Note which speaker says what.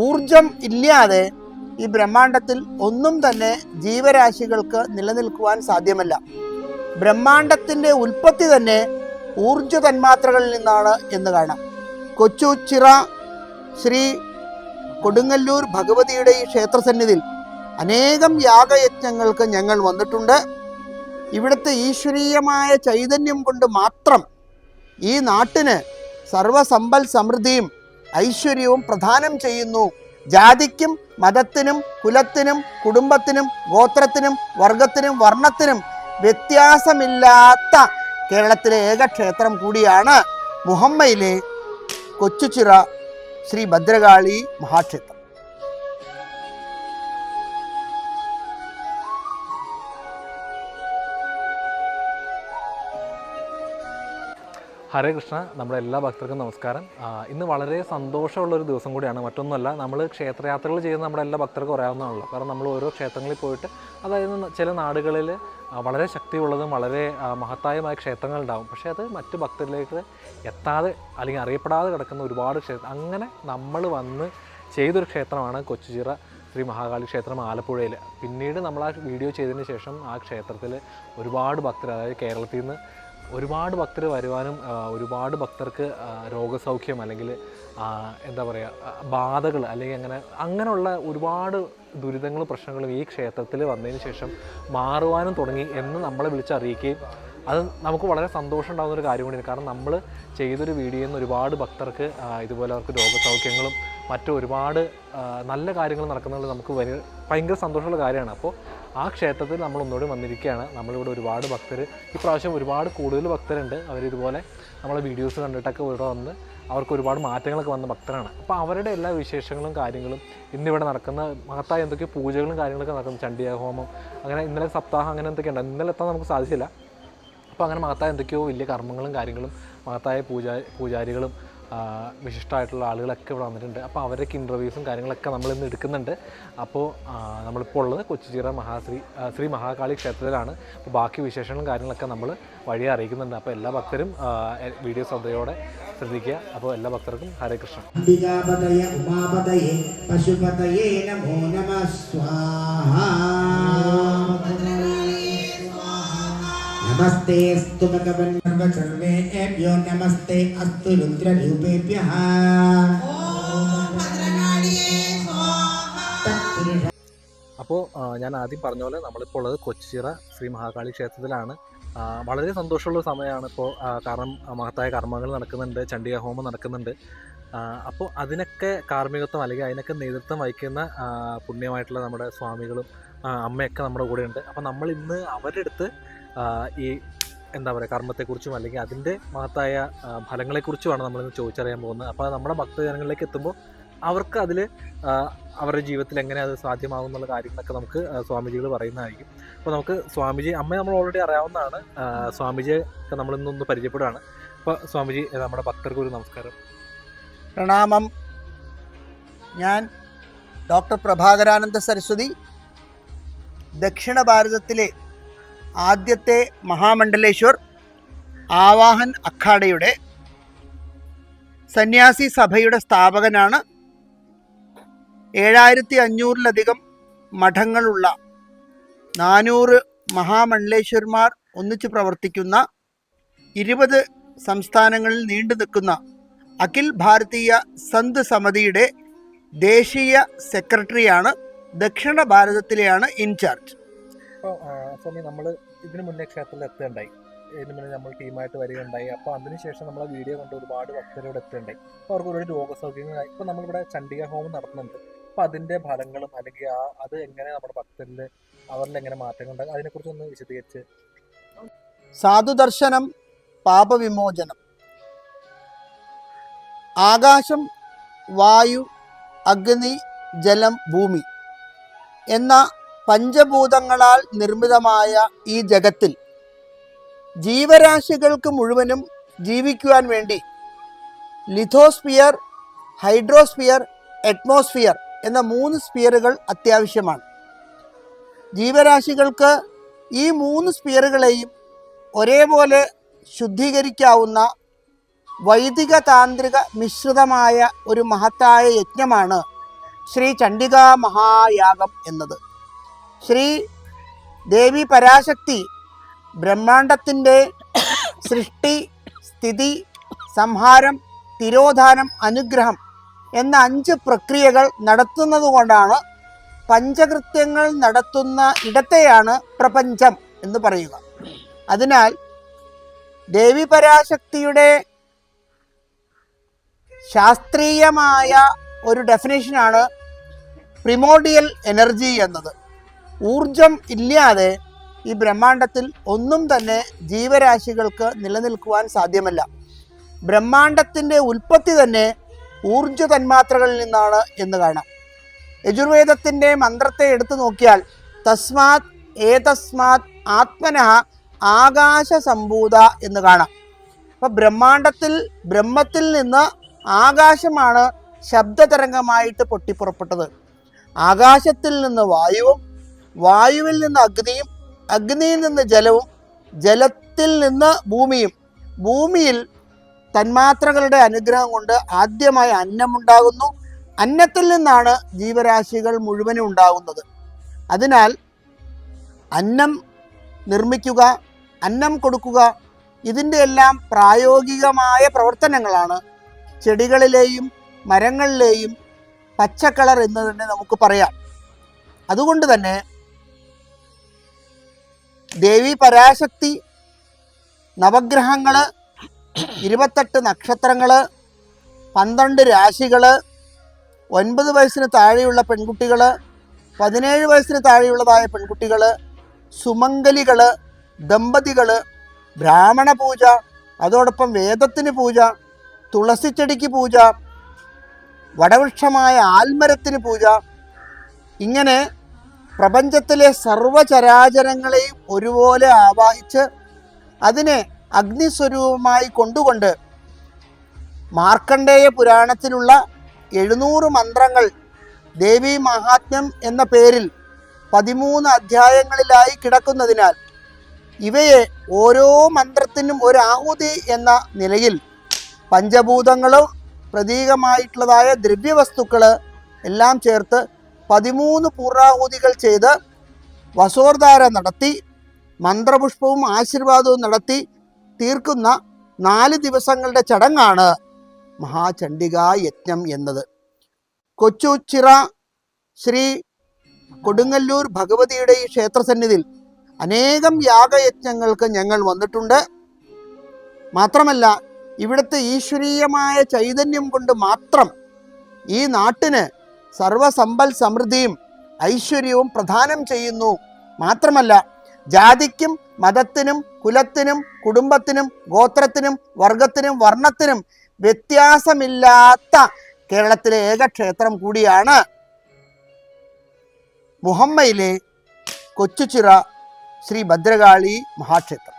Speaker 1: ഊർജം ഇല്ലാതെ ഈ ബ്രഹ്മാണ്ടത്തിൽ ഒന്നും തന്നെ ജീവരാശികൾക്ക് നിലനിൽക്കുവാൻ സാധ്യമല്ല. ബ്രഹ്മാണ്ടത്തിൻ്റെ ഉൽപ്പത്തി തന്നെ ഊർജ തന്മാത്രകളിൽ നിന്നാണ് എന്ന് കാണാം. കൊച്ചുച്ചിറ ശ്രീ കൊടുങ്ങല്ലൂർ ഭഗവതിയുടെ ഈ ക്ഷേത്രസന്നിധിയിൽ അനേകം യാഗയജ്ഞങ്ങൾക്ക് ഞങ്ങൾ വന്നിട്ടുണ്ട്. ഇവിടുത്തെ ഈശ്വരീയമായ ചൈതന്യം കൊണ്ട് മാത്രം ഈ നാട്ടിന് സർവസമ്പൽ സമൃദ്ധിയും ഐശ്വര്യവും പ്രദാനം ചെയ്യുന്നു. ജാതിക്കും മതത്തിനും കുലത്തിനും കുടുംബത്തിനും ഗോത്രത്തിനും വർഗത്തിനും വർണ്ണത്തിനും വ്യത്യാസമില്ലാത്ത കേരളത്തിലെ ഏക ക്ഷേത്രം കൂടിയാണ് മുഹമ്മയിലെ കൊച്ചുച്ചിറ ശ്രീ ഭദ്രകാളി മഹാക്ഷേത്രം.
Speaker 2: ഹരേ കൃഷ്ണ. നമ്മുടെ എല്ലാ ഭക്തർക്കും നമസ്കാരം. ഇന്ന് വളരെ സന്തോഷമുള്ളൊരു ദിവസം കൂടിയാണ്. മറ്റൊന്നുമല്ല, നമ്മൾ ക്ഷേത്രയാത്രകൾ ചെയ്യുന്ന നമ്മുടെ എല്ലാ ഭക്തർക്കും അറിയാവുന്നതാണല്ലോ. കാരണം നമ്മൾ ഓരോ ക്ഷേത്രങ്ങളിൽ പോയിട്ട്, അതായത് ചില നാടുകളിൽ വളരെ ശക്തിയുള്ളതും വളരെ മഹത്തായമായ ക്ഷേത്രങ്ങളുണ്ടാവും. പക്ഷേ അത് മറ്റ് ഭക്തരിലേക്ക് എത്താതെ അല്ലെങ്കിൽ അറിയപ്പെടാതെ കിടക്കുന്ന ഒരുപാട് ക്ഷേത്രം, അങ്ങനെ നമ്മൾ വന്ന് ചെയ്തൊരു ക്ഷേത്രമാണ് കൊച്ചുച്ചിറ ശ്രീ മഹാകാളി ക്ഷേത്രം ആലപ്പുഴയിൽ. പിന്നീട് നമ്മൾ ആ വീഡിയോ ചെയ്തതിന് ശേഷം ആ ക്ഷേത്രത്തിൽ ഒരുപാട് ഭക്തർ, അതായത് കേരളത്തിൽ നിന്ന് ഒരുപാട് ഭക്തർ വരുവാനും ഒരുപാട് ഭക്തർക്ക് രോഗസൗഖ്യം അല്ലെങ്കിൽ എന്താ പറയുക ബാധകൾ അല്ലെങ്കിൽ അങ്ങനെയുള്ള ഒരുപാട് ദുരിതങ്ങളും പ്രശ്നങ്ങളും ഈ ക്ഷേത്രത്തിൽ വന്നതിന് ശേഷം മാറുവാനും തുടങ്ങി എന്ന് നമ്മളെ വിളിച്ചറിയിക്കുകയും അത് നമുക്ക് വളരെ സന്തോഷം ഉണ്ടാകുന്നൊരു കാര്യം കൂടിയാണ്. കാരണം നമ്മൾ ചെയ്തൊരു വീഡിയോയിൽ നിന്ന് ഒരുപാട് ഭക്തർക്ക് ഇതുപോലെ അവർക്ക് രോഗസൗഖ്യങ്ങളും മറ്റു ഒരുപാട് നല്ല കാര്യങ്ങൾ നടക്കുന്നത് നമുക്ക് ഭയങ്കര സന്തോഷമുള്ള കാര്യമാണ്. അപ്പോൾ ആ ക്ഷേത്രത്തിൽ നമ്മൾ ഒന്നുകൂടി വന്നിരിക്കുകയാണ്. നമ്മളിവിടെ ഒരുപാട് ഭക്തർ, ഇപ്രാവശ്യം ഒരുപാട് കൂടുതൽ ഭക്തരുണ്ട്. അവരിതുപോലെ നമ്മളെ വീഡിയോസ് കണ്ടിട്ടൊക്കെ ഇവിടെ വന്ന് അവർക്ക് ഒരുപാട് മാറ്റങ്ങളൊക്കെ വന്ന ഭക്തരാണ്. അപ്പോൾ അവരുടെ എല്ലാ വിശേഷങ്ങളും കാര്യങ്ങളും ഇന്നിവിടെ നടക്കുന്ന മഹത്തായ എന്തൊക്കെയോ പൂജകളും കാര്യങ്ങളൊക്കെ നടക്കുന്നു. ചണ്ഡിയാഹോമം, അങ്ങനെ ഇന്നലെ സപ്താഹം, അങ്ങനെ എന്തൊക്കെ ഉണ്ട്. ഇന്നലെ എത്താൻ നമുക്ക് സാധിച്ചില്ല. അപ്പോൾ അങ്ങനെ മഹത്തായ എന്തൊക്കെയോ വലിയ കർമ്മങ്ങളും കാര്യങ്ങളും മഹത്തായ പൂജാരികളും വിശിഷ്ടമായിട്ടുള്ള ആളുകളൊക്കെ ഇവിടെ വന്നിട്ടുണ്ട്. അപ്പോൾ അവരൊക്കെ ഇൻ്റർവ്യൂസും കാര്യങ്ങളൊക്കെ നമ്മളിന്ന് എടുക്കുന്നുണ്ട്. അപ്പോൾ നമ്മളിപ്പോൾ ഉള്ളത് കൊച്ചുച്ചിറ ശ്രീ മഹാകാളി ക്ഷേത്രത്തിലാണ്. അപ്പോൾ ബാക്കി വിശേഷങ്ങളും കാര്യങ്ങളൊക്കെ നമ്മൾ വഴിയെ അറിയിക്കുന്നുണ്ട്. അപ്പോൾ എല്ലാ ഭക്തരും വീഡിയോ ശ്രദ്ധയോടെ ശ്രദ്ധിക്കുക. അപ്പോൾ എല്ലാ ഭക്തർക്കും ഹരേ കൃഷ്ണ.
Speaker 1: നമസ്തേ അസ്തു ഭഗവൻ സർവസർവേഭ്യോ നമസ്തേ അസ്തു രുദ്രരൂപേഭ്യഃ.
Speaker 2: അപ്പോൾ ഞാൻ ആദ്യം പറഞ്ഞ പോലെ നമ്മളിപ്പോൾ ഉള്ളത് കൊച്ചുച്ചിറ ശ്രീ മഹാകാളി ക്ഷേത്രത്തിലാണ്. വളരെ സന്തോഷമുള്ള സമയമാണ് ഇപ്പോൾ. കാരണം മഹത്തായ കർമ്മങ്ങൾ നടക്കുന്നുണ്ട്, ചണ്ഡികാഹോമം നടക്കുന്നുണ്ട്. അപ്പോൾ അതിനൊക്കെ കാർമ്മികത്വം അല്ലെങ്കിൽ അതിനൊക്കെ നേതൃത്വം വഹിക്കുന്ന പുണ്യമായിട്ടുള്ള നമ്മുടെ സ്വാമികളും അമ്മയൊക്കെ നമ്മുടെ കൂടെയുണ്ട്. അപ്പോൾ നമ്മൾ ഇന്ന് അവരുടെ അടുത്ത് ഈ എന്താ പറയുക കർമ്മത്തെക്കുറിച്ചും അല്ലെങ്കിൽ അതിൻ്റെ മഹത്തായ ഫലങ്ങളെക്കുറിച്ചുമാണ് നമ്മളിന്ന് ചോദിച്ചറിയാൻ പോകുന്നത്. അപ്പോൾ നമ്മുടെ ഭക്തജനങ്ങളിലേക്ക് എത്തുമ്പോൾ അവർക്ക് അതിൽ അവരുടെ ജീവിതത്തിൽ എങ്ങനെ അത് സാധ്യമാകും എന്നുള്ള കാര്യങ്ങളൊക്കെ നമുക്ക് സ്വാമിജികൾ പറയുന്നതായിരിക്കും. അപ്പോൾ നമുക്ക് സ്വാമിജി, അമ്മയെ നമ്മൾ ഓൾറെഡി അറിയാവുന്നതാണ്. സ്വാമിജിയെ ഒക്കെ നമ്മളിന്നൊന്ന് പരിചയപ്പെടുകയാണ്. അപ്പോൾ സ്വാമിജി, നമ്മുടെ ഭക്തർക്ക് ഒരു നമസ്കാരം.
Speaker 1: പ്രണാമം. ഞാൻ ഡോക്ടർ പ്രഭാകരാനന്ദ സരസ്വതി, ദക്ഷിണ ഭാരതത്തിലെ ആദ്യത്തെ മഹാമണ്ഡലേശ്വർ ആവാഹൻ അഖാഡയുടെ സന്യാസി സഭയുടെ സ്ഥാപകനാണ്. 7500-ലധികം മഠങ്ങളുള്ള 400 മഹാമണ്ഡലേശ്വർമാർ ഒന്നിച്ച് പ്രവർത്തിക്കുന്ന 20 സംസ്ഥാനങ്ങളിൽ നീണ്ടു നിൽക്കുന്ന അഖിൽ ഭാരതീയ സന്ത് സമിതിയുടെ ദേശീയ സെക്രട്ടറിയാണ്. ദക്ഷിണ ഭാരതത്തിലെയാണ് ഇൻചാർജ്.
Speaker 2: അപ്പോൾ സ്വാമി, നമ്മൾ ഇതിന് മുന്നേ ക്ഷേത്രത്തിൽ എത്തുകയുണ്ടായി. ഇതിന് മുന്നേ നമ്മൾ ടീമായിട്ട് വരികയുണ്ടായി. അപ്പോൾ അതിനുശേഷം നമ്മൾ ആ വീഡിയോ കണ്ട് ഒരുപാട് ഭക്തരോട് എത്തുകയുണ്ടായി. അപ്പോൾ അവർക്ക് ഒരുപാട് രോഗസൗഖ്യങ്ങളായി. ഇപ്പോൾ നമ്മളിവിടെ ചണ്ഡിക ഹോമം നടത്തുന്നുണ്ട്. അപ്പോൾ അതിൻ്റെ ഫലങ്ങളും അല്ലെങ്കിൽ അത് എങ്ങനെ നമ്മുടെ ഭക്തരിൽ അവരിൽ എങ്ങനെ മാറ്റങ്ങൾ ഉണ്ടാകും, അതിനെക്കുറിച്ചൊന്ന് വിശദീകരിച്ച്.
Speaker 1: സാധുദർശനം, പാപവിമോചനം. ആകാശം, വായു, അഗ്നി, ജലം, ഭൂമി എന്ന പഞ്ചഭൂതങ്ങളാൽ നിർമ്മിതമായ ഈ ജഗത്തിൽ ജീവരാശികൾക്ക് മുഴുവനും ജീവിക്കുവാൻ വേണ്ടി ലിഥോസ്ഫിയർ, ഹൈഡ്രോസ്ഫിയർ, അറ്റ്മോസ്ഫിയർ എന്ന 3 സ്ഫിയറുകൾ അത്യാവശ്യമാണ്. ജീവരാശികൾക്ക് ഈ 3 സ്ഫിയറുകളെയും ഒരേപോലെ ശുദ്ധീകരിക്കാവുന്ന വൈദിക താന്ത്രിക മിശ്രിതമായ ഒരു മഹത്തായ യജ്ഞമാണ് ശ്രീ ചണ്ഡികാ മഹായാഗം എന്നത്. ശ്രീ ദേവി പരാശക്തി ബ്രഹ്മാണ്ടത്തിൻ്റെ സൃഷ്ടി, സ്ഥിതി, സംഹാരം, തിരോധാനം, അനുഗ്രഹം എന്ന 5 പ്രക്രിയകൾ നടത്തുന്നത് കൊണ്ടാണ് പഞ്ചകൃത്യങ്ങൾ നടത്തുന്ന ഇടത്തെയാണ് പ്രപഞ്ചം എന്ന് പറയുക. അതിനാൽ ദേവി പരാശക്തിയുടെ ശാസ്ത്രീയമായ ഒരു ഡെഫിനേഷനാണ് പ്രിമോഡിയൽ എനർജി എന്നത്. ഊർജം ഇല്ലാതെ ഈ ബ്രഹ്മാണ്ടത്തിൽ ഒന്നും തന്നെ ജീവരാശികൾക്ക് നിലനിൽക്കുവാൻ സാധ്യമല്ല. ബ്രഹ്മാണ്ടത്തിൻ്റെ ഉൽപ്പത്തി തന്നെ ഊർജ തന്മാത്രകളിൽ നിന്നാണ് എന്ന് കാണാം. യജുർവേദത്തിൻ്റെ മന്ത്രത്തെ എടുത്തു നോക്കിയാൽ തസ്മാത് ഏതസ്മാത് ആത്മനഃ ആകാശസംഭൂത എന്ന് കാണാം. അപ്പം ബ്രഹ്മത്തിൽ നിന്ന് ആകാശമാണ് ശബ്ദതരംഗമായിട്ട് പൊട്ടിപ്പുറപ്പെട്ടത്. ആകാശത്തിൽ നിന്ന് വായുവും, വായുവിൽ നിന്ന് അഗ്നിയും, അഗ്നിയിൽ നിന്ന് ജലവും, ജലത്തിൽ നിന്ന് ഭൂമിയും, ഭൂമിയിൽ തന്മാത്രകളുടെ അനുഗ്രഹം കൊണ്ട് ആദ്യമായി അന്നമുണ്ടാകുന്നു. അന്നത്തിൽ നിന്നാണ് ജീവരാശികൾ മുഴുവനും ഉണ്ടാകുന്നത്. അതിനാൽ അന്നം നിർമ്മിക്കുക, അന്നം കൊടുക്കുക, ഇതിൻ്റെ എല്ലാം പ്രായോഗികമായ പ്രവർത്തനങ്ങളാണ് ചെടികളിലെയും മരങ്ങളിലെയും പച്ചക്കളർ എന്ന് തന്നെ നമുക്ക് പറയാം. അതുകൊണ്ട് തന്നെ ദേവി പരാശക്തി, നവഗ്രഹങ്ങൾ, 28 നക്ഷത്രങ്ങൾ, 12 രാശികൾ, 9 വയസ്സിന് താഴെയുള്ള പെൺകുട്ടികൾ, 17 വയസ്സിന് താഴെയുള്ളതായ പെൺകുട്ടികൾ, സുമംഗലികൾ, ദമ്പതികൾ, ബ്രാഹ്മണ പൂജ, അതോടൊപ്പം വേദത്തിന് പൂജ, തുളസിച്ചെടിക്ക് പൂജ, വടവൃക്ഷമായ ആൽമരത്തിന് പൂജ, ഇങ്ങനെ പ്രപഞ്ചത്തിലെ സർവചരാചരങ്ങളെയും ഒരുപോലെ ആവാഹിച്ച് അതിനെ അഗ്നിസ്വരൂപമായി കൊണ്ടുകൊണ്ട് മാർക്കണ്ഡേയ പുരാണത്തിലുള്ള 700 മന്ത്രങ്ങൾ ദേവി മഹാത്മ്യം എന്ന പേരിൽ 13 അധ്യായങ്ങളിലായി കിടക്കുന്നതിനാൽ ഇവയെ ഓരോ മന്ത്രത്തിനും ഒരു ആഹുതി എന്ന നിലയിൽ പഞ്ചഭൂതങ്ങളും പ്രതീകമായിട്ടുള്ളതായ ദ്രവ്യവസ്തുക്കൾ എല്ലാം ചേർത്ത് 13 പൂർണ്ണാഹുതികൾ ചെയ്ത് വസോർധാര നടത്തി മന്ത്രപുഷ്പവും ആശീർവാദവും നടത്തി തീർക്കുന്ന 4 ദിവസങ്ങളുടെ ചടങ്ങാണ് മഹാചണ്ഡികാ യജ്ഞം എന്നത്. കൊച്ചുച്ചിറ ശ്രീ കൊടുങ്ങല്ലൂർ ഭഗവതിയുടെ ഈ ക്ഷേത്രസന്നിധിയിൽ അനേകം യാഗയജ്ഞങ്ങൾക്ക് ഞങ്ങൾ വന്നിട്ടുണ്ട്. മാത്രമല്ല ഇവിടുത്തെ ഈശ്വരീയമായ ചൈതന്യം കൊണ്ട് മാത്രം ഈ നാട്ടിന് സർവസമ്പൽ സമൃദ്ധിയും ഐശ്വര്യവും പ്രദാനം ചെയ്യുന്നു. മാത്രമല്ല ജാതിക്കും മതത്തിനും കുലത്തിനും കുടുംബത്തിനും ഗോത്രത്തിനും വർഗത്തിനും വർണ്ണത്തിനും വ്യത്യാസമില്ലാത്ത കേരളത്തിലെ ഏക ക്ഷേത്രം കൂടിയാണ് മുഹമ്മയിലെ കൊച്ചുച്ചിറ ശ്രീ ഭദ്രകാളി മഹാക്ഷേത്രം.